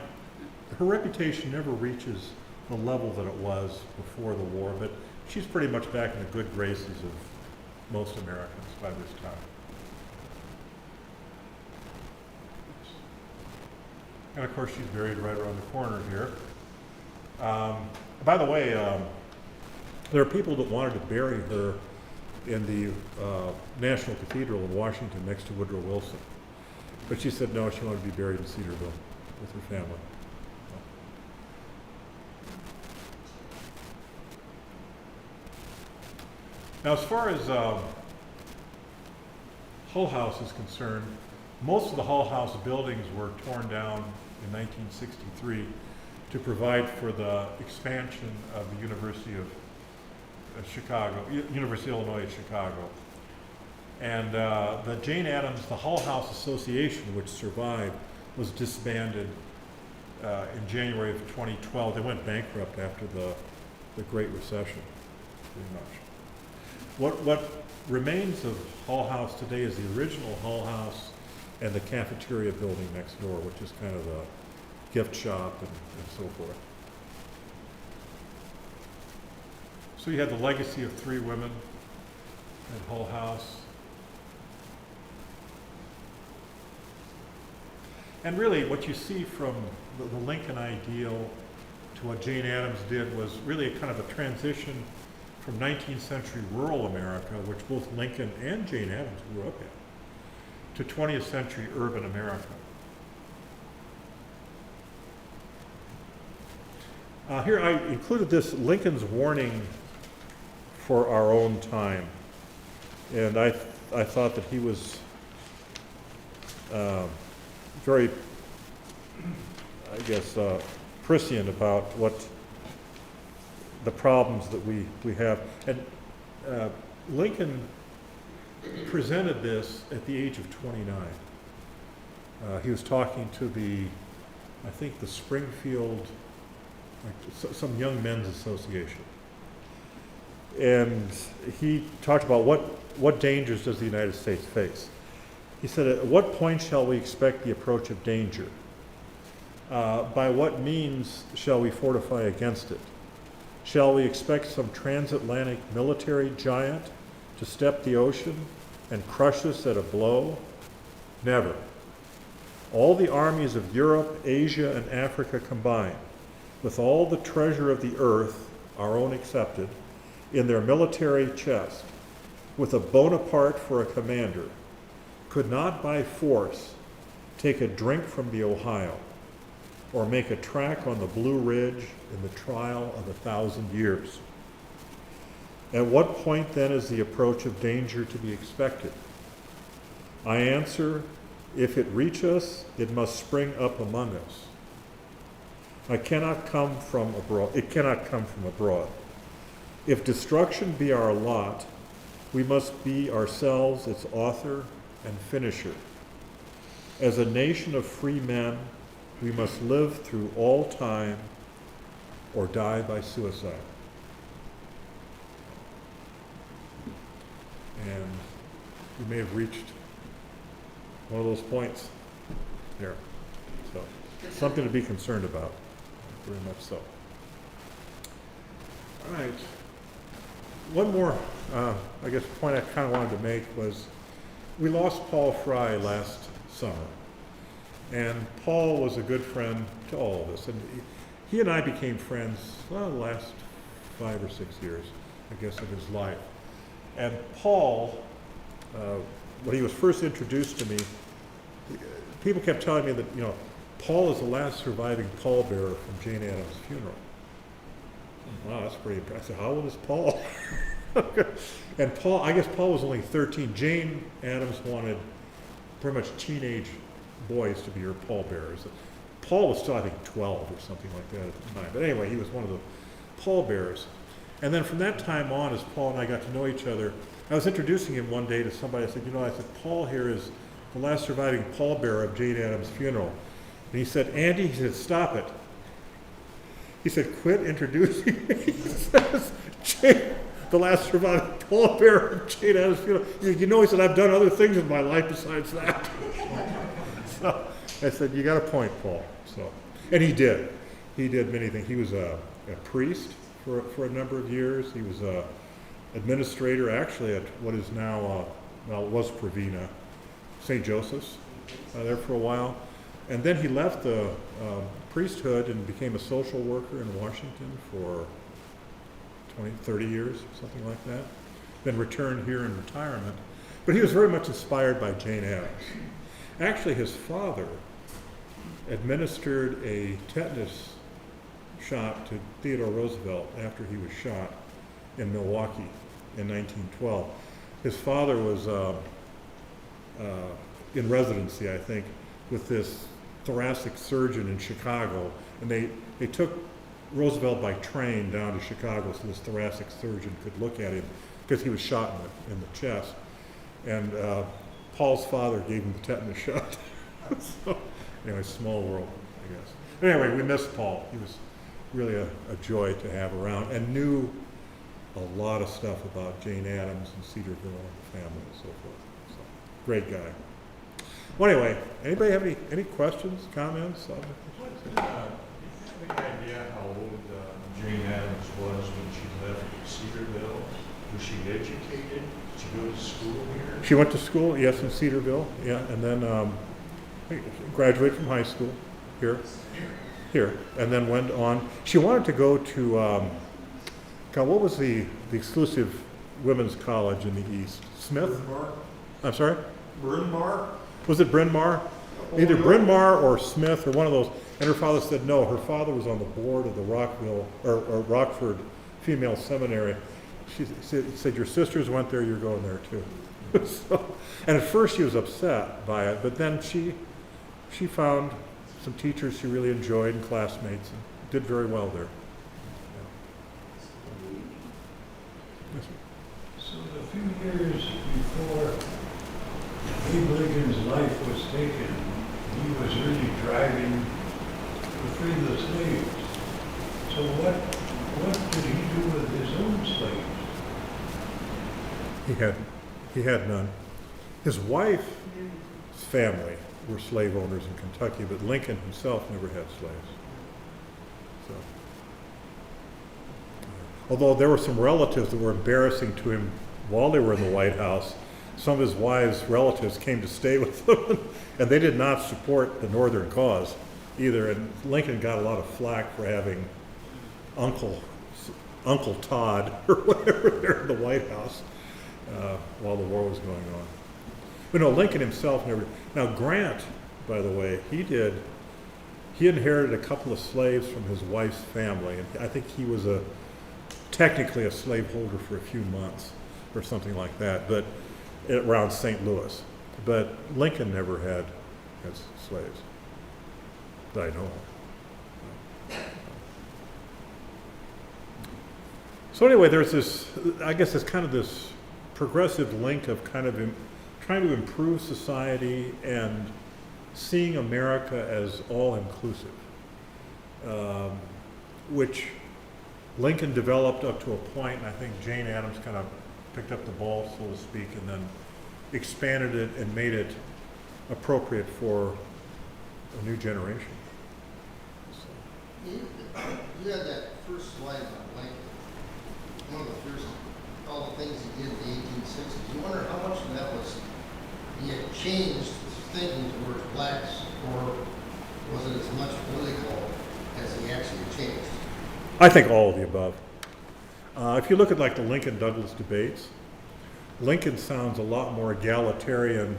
her reputation never reaches the level that it was before the war, but she's pretty much back in the good graces of most Americans by this time. And of course, she's buried right around the corner here. By the way, there are people that wanted to bury her in the National Cathedral in Washington next to Woodrow Wilson. But she said no, she wanted to be buried in Cedarville with her family. Now, as far as Hull House is concerned, most of the Hull House buildings were torn down in 1963 to provide for the expansion of the University of University of Illinois at Chicago. And the Jane Addams, the Hull House Association, which survived, was disbanded in January of 2012. They went bankrupt after the Great Recession, pretty much. What remains of Hull House today is the original Hull House and the cafeteria building next door, which is kind of a gift shop and so forth. So you had the legacy of three women at Hull House. And really what you see from the Lincoln ideal to what Jane Addams did was really a kind of a transition from 19th century rural America, which both Lincoln and Jane Addams grew up in, to 20th century urban America. Here I included this Lincoln's warning for our own time. And I thought that he was very, I guess, prescient about what the problems that we have. And Lincoln presented this at the age of 29. He was talking to I think the Springfield, some young men's association. And he talked about what dangers does the United States face. He said, at what point shall we expect the approach of danger? By what means shall we fortify against it? Shall we expect some transatlantic military giant to step the ocean and crush us at a blow? Never. All the armies of Europe, Asia, and Africa combined, with all the treasure of the earth, our own excepted, in their military chest, with a Bonaparte for a commander, could not by force take a drink from the Ohio or make a track on the Blue Ridge in the trial of 1,000 years. At what point then is the approach of danger to be expected? I answer, if it reach us, it must spring up among us. It cannot come from abroad. If destruction be our lot, we must be ourselves its author and finisher. As a nation of free men, we must live through all time or die by suicide. And we may have reached one of those points there. So, something to be concerned about, very much so. All right. One more, I guess, point I kind of wanted to make was we lost Paul Fry last summer. And Paul was a good friend to all of us. And he and I became friends, well, the last 5 or 6 years, I guess, of his life. And Paul, when he was first introduced to me, people kept telling me that, you know, Paul is the last surviving pallbearer from Jane Addams' funeral. Wow, that's pretty impressive. How old is Paul? And Paul, I guess Paul was only 13. Jane Addams wanted pretty much teenage boys to be her pallbearers. Paul was still, I think, 12 or something like that at the time. But anyway, he was one of the pallbearers. And then from that time on, as Paul and I got to know each other, I was introducing him one day to somebody. I said, you know, Paul here is the last surviving pallbearer of Jane Addams' funeral. And he said, Andy, he said, stop it. He said, quit introducing me. He says, Jane, the last surviving pallbearer of Jane Addams' funeral. You know, he said, I've done other things in my life besides that. So I said, you got a point, Paul. So, and he did. He did many things. He was a priest for a number of years. He was a administrator, actually, at what is now, well, it was Pravina, St. Joseph's, there for a while. And then he left the priesthood and became a social worker in Washington for 20, 30 years, something like that. Then returned here in retirement. But he was very much inspired by Jane Addams. Actually, his father administered a tetanus shot to Theodore Roosevelt after he was shot in Milwaukee in 1912. His father was in residency, I think, with this thoracic surgeon in Chicago, and they took Roosevelt by train down to Chicago so this thoracic surgeon could look at him because he was shot in the chest. And Paul's father gave him the tetanus shot. So, anyway, small world, I guess. But anyway, we miss Paul. He was really a joy to have around and knew a lot of stuff about Jane Addams and Cedarville and the family and so forth. So, great guy. Well, anyway, anybody have any questions, comments? Do you have any idea how old Jane Addams was when she left Cedarville? Was she educated? Did she go to school here? She went to school, yes, in Cedarville, yeah, and then graduated from high school here, and then went on. She wanted to go to, God, what was the exclusive women's college in the East? Smith? Bryn Mawr? I'm sorry? Bryn Mawr? Was it Bryn Mawr? Either Bryn Mawr or Smith or one of those. And her father said no. Her father was on the board of the Rockford Female Seminary. She said, your sisters went there, you're going there too. So, and at first she was upset by it, but then she found some teachers she really enjoyed and classmates and did very well there. Yeah. So a few years before Abe Lincoln's life was taken, he was really driving to free the slaves. So what did he do with his own slaves? He had none. His wife's family were slave owners in Kentucky, but Lincoln himself never had slaves. So, although there were some relatives that were embarrassing to him while they were in the White House, some of his wife's relatives came to stay with him, and they did not support the Northern cause either. And Lincoln got a lot of flack for having Uncle Todd or whatever there in the White House while the war was going on. But no, Lincoln himself never. Now Grant, by the way, he inherited a couple of slaves from his wife's family, and I think he was technically a slaveholder for a few months or something like that, but around St. Louis. But Lincoln never had slaves that I know of. So anyway, there's this, I guess it's kind of this progressive link of kind of trying to improve society and seeing America as all-inclusive, which Lincoln developed up to a point, and I think Jane Addams kind of picked up the ball, so to speak, and then expanded it and made it appropriate for a new generation. So. You had that first slide on Lincoln. One of the first, all the things he did in the 1860s. You wonder how much of that was he had changed thinking towards blacks, or was it as much political as he actually changed? I think all of the above. If you look at like the Lincoln-Douglas debates, Lincoln sounds a lot more egalitarian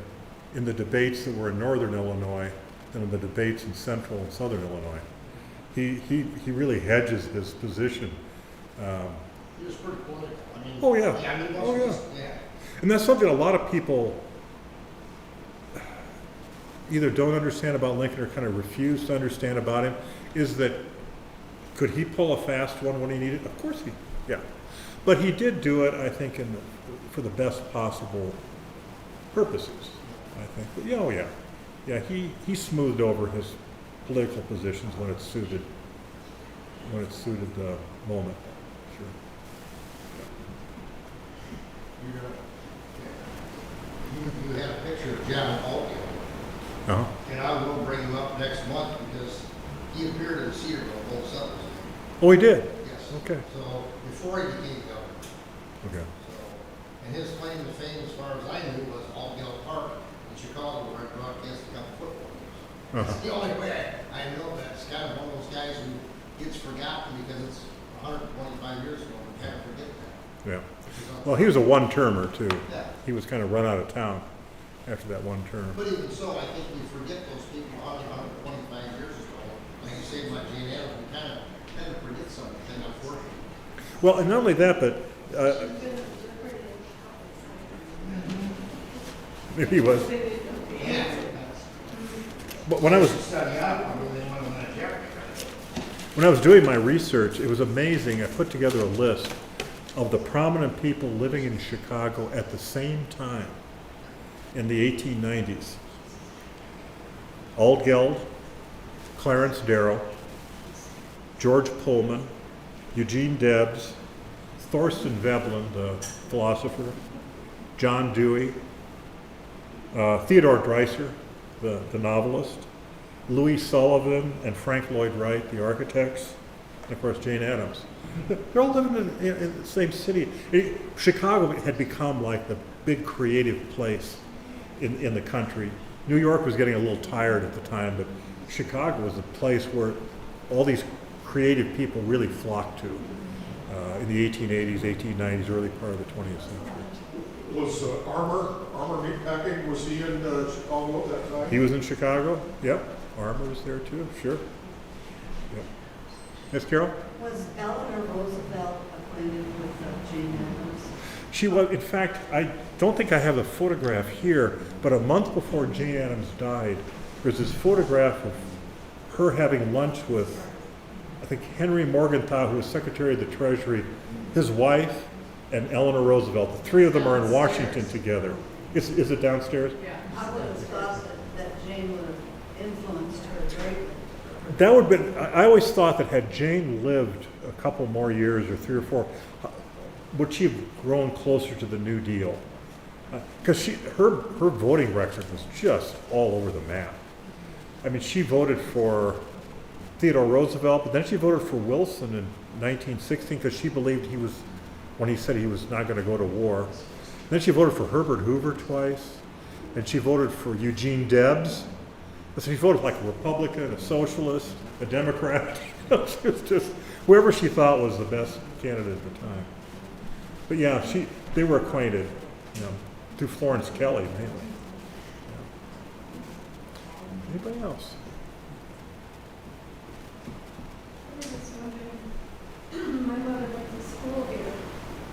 in the debates that were in northern Illinois than in the debates in central and southern Illinois. He really hedges his position. He was pretty political. I mean, Oh, yeah. I mean, Oh, yeah. yeah. And that's something a lot of people either don't understand about Lincoln or kind of refuse to understand about him, is that could he pull a fast one when he needed? Of course yeah. But he did do it, I think, for the best possible purposes, I think. But, yeah, oh, yeah. Yeah, he smoothed over his political positions when it suited the moment. Sure. You had a picture of John Altgeld, Uh-huh. and I will bring him up next month because he appeared in Cedarville both summers. Oh, he did? Yes. Okay. So before he became governor. Okay. So, and his claim to fame, as far as I knew, was Altgeld Park in Chicago, where I broadcast a couple football games. Uh-huh. That's the only way I know that. It's kind of one of those guys who gets forgotten because it's 125 years ago. We kind of forget that. Yeah. Well, he was a one-termer, too. Yeah. He was kind of run out of town after that one term. But even so, I think we forget those people 125 years ago. Like you say about Jane Addams, we kind of forget something, unfortunately. Well, and not only that, but maybe he was. Yeah. But when I was Study out, I mean, they want to win a Jeopardy. when I was doing my research, it was amazing. I put together a list of the prominent people living in Chicago at the same time in the 1890s. Altgeld, Clarence Darrow, George Pullman, Eugene Debs, Thorsten Veblen, the philosopher, John Dewey, Theodore Dreiser, the novelist, Louis Sullivan and Frank Lloyd Wright, the architects, and of course Jane Addams. They're all living in the same city. Chicago had become like the big creative place in the country. New York was getting a little tired at the time, but Chicago was a place where all these creative people really flocked to in the 1880s, 1890s, early part of the 20th century. Was Armour Meatpacking, was he in Chicago at that time? He was in Chicago, yep. Armour was there too, sure. Yep. Yes, Carol? Was Eleanor Roosevelt acquainted with Jane Addams? She was, in fact, I don't think I have the photograph here, but a month before Jane Addams died, there's this photograph of her having lunch with, I think, Henry Morgenthau, who was Secretary of the Treasury, his wife, and Eleanor Roosevelt. The three of them are in Washington together. Is it downstairs? I would have thought that Jane would have influenced her greatly. That would have been, I always thought that had Jane lived a couple more years or 3 or 4, would she have grown closer to the New Deal? Because her voting record was just all over the map. I mean, she voted for Theodore Roosevelt, but then she voted for Wilson in 1916 because she believed he was, when he said he was not going to go to war. Then she voted for Herbert Hoover twice, and she voted for Eugene Debs. So she voted like a Republican, a socialist, a Democrat. She was just whoever she thought was the best candidate at the time. But yeah, they were acquainted, through Florence Kelly mainly. Yeah. Anybody else? I was wondering, my mother went to school here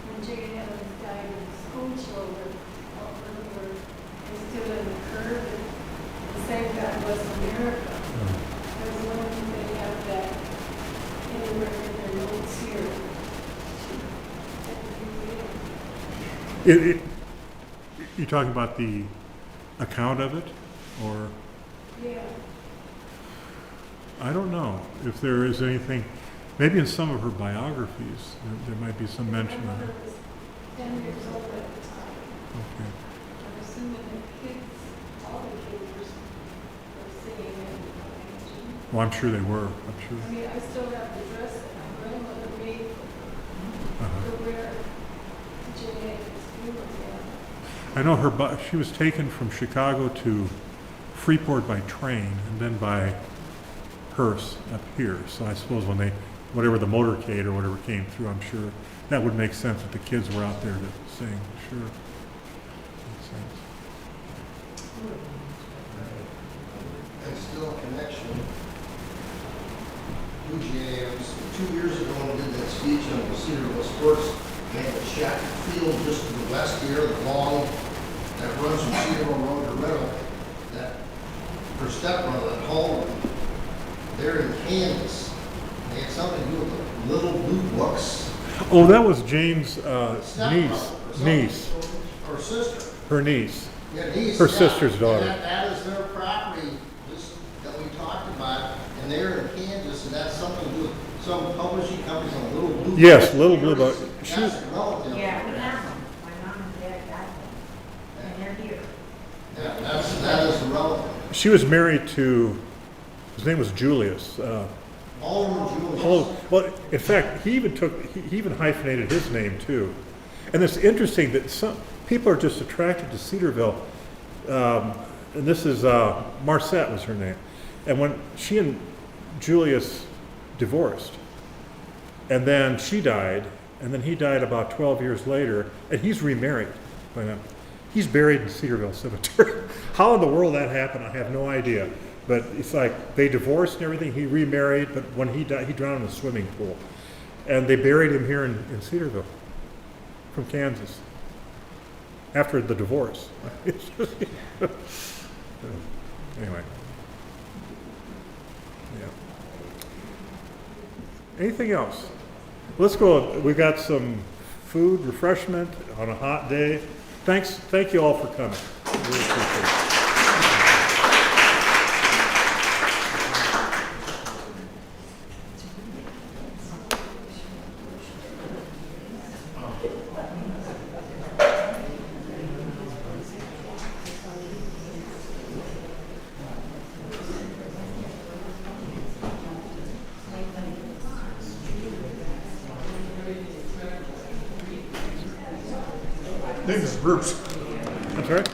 when Jane Addams died, and the school children all remember they stood in the curb and sang God Bless America. I was wondering if they have that anywhere in their notes here. You talking about the account of it, or? Yeah. I don't know if there is anything, maybe in some of her biographies, there might be some mention My of mother it. was 10 years old at the time. Okay. I'm assuming the kids, all the kids were singing and dancing. Well, I'm sure they were, I'm I sure. mean, I still have the dress that my grandmother made Uh-huh. to wear to Jane's funeral. I know she was taken from Chicago to Freeport by train and then by hearse up here. So I suppose when whatever the motorcade or whatever came through, I'm sure that would make sense that the kids were out there to sing, sure. Makes sense. And still a connection. Addams, 2 years ago, when I did that speech on the Cedarville Sports, they had a shack field just to the west here, the long, that runs from Cedarville Road to Riddle, that her stepbrother, that Hall, they're in Kansas. They had something to do with the little blue books. Oh, that was Jane's Stepbrother or something. niece, Or sister. her niece. Yeah, niece. Her yeah. sister's And daughter. that is their property, this, that we talked about, and they're in Kansas, and that's something to do with some publishing companies on Little Blue. Yes, Book. Little Blue Book. That's She was- a relative. Yeah, we have them. My mom and dad got them, and they're here. Yeah, that is a relative. She was married to, his name was Julius. Alderman Julius. Well, in fact, he even hyphenated his name too. And it's interesting that some people are just attracted to Cedarville. And this is, Marcette was her name. And when she and Julius divorced, and then she died, and then he died about 12 years later, and he's remarried by now. He's buried in Cedarville Cemetery. How in the world that happened, I have no idea. But it's like they divorced and everything. He remarried, but when he died, he drowned in a swimming pool. And they buried him here in Cedarville from Kansas after the divorce. Anyway. Yeah. Anything else? Let's go. We've got some food, refreshment on a hot day. Thank you all for coming. Really appreciate it. Name is Bruce. That's right.